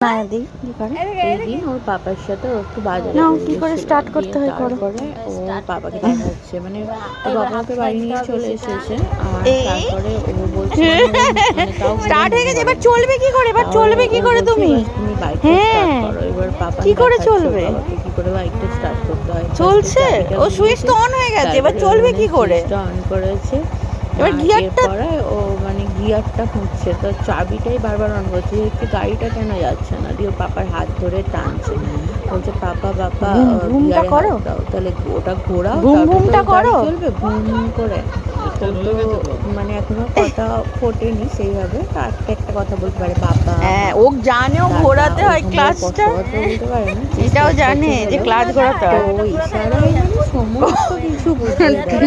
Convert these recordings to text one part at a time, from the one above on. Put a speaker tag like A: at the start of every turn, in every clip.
A: মায়াদি কি করে
B: এইদিন ওর পাপার সাথে ও একটু বাজারে
A: না কি
B: বেরিয়েছিল।
A: করে স্টার্ট করতে হয় করো
B: তারপরে ও পাপাকে দেখাচ্ছে, মানে ও বাবাকে বাড়ি নিয়ে চলে এসেছে। আর তারপরে ও বলছে মানে তাও
A: স্টার্ট হয়ে গেছে, এবার চলবে কি করে, এবার চলবে কি করে তুমি
B: বাইকটা স্টার্ট করো। এবার পাপা
A: কি করে চলবে,
B: বাবাকে কি করে বাইকটা স্টার্ট করতে হয়।
A: চলছে ও সুইচ তো অন হয়ে গেছে, এবার চলবে কি করে,
B: সুইচটা অন করেছে।
A: এবার গিয়ারটা
B: পরে ও মানে গিয়ারটা খুঁজছে, তো চাবিটাই বারবার অন করছে, একটু গাড়িটা কেন যাচ্ছে না। দিয়ে পাপার হাত ধরে টানছে, বলছে পাপা বাবা
A: ঘুমটা করো,
B: তাহলে ওটা ঘোরাও,
A: ঘুমটা করো,
B: চলবে ঘুম করে। তো মানে এখনো কথা ফোটেনি সেইভাবে, আজকে একটা কথা বলতে পারে বাবা।
A: হ্যাঁ ও জানে ও ঘোরাতে হয় ক্লাচটা,
B: বলতে পারে না,
A: এটাও জানে যে ক্লাচ ঘোরাতে হয়।
B: ও ইশারায় সমস্ত কিছু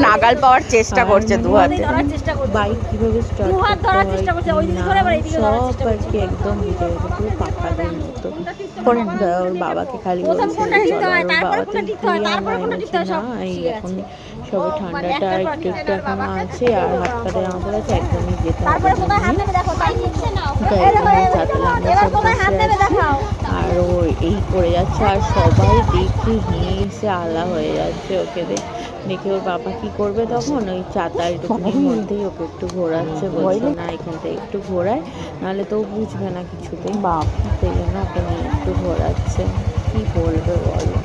A: নাগাল পাওয়ার চেষ্টা করছে দু হাতে,
B: বাইক কিভাবে স্টার্ট করতে হয় সব আর কি একদম বুঝে গেছে, পুরো পাকাদের মতো করে। ওর বাবাকে খালি বলছে এই এখন সবে ঠান্ডাটা একটু একটু এখনো আছে, আর হাত পাতে আমাদের আছে, একদমই যেতে হবে। আর ও এই করে যাচ্ছে, আর সবাই দেখে হেসে আলা হয়ে যাচ্ছে ওকে দেখে। ওর বাবা কি করবে তখন, ওই চাতালটুকুনির মধ্যেই ওকে একটু ঘোরাচ্ছে, বলছে না এখান থেকে একটু ঘোরায়, নাহলে তো ও বুঝবে না কিছুতেই। সেই জন্য ওকে নিয়ে একটু ঘোরাচ্ছে। কি বলবে বলো।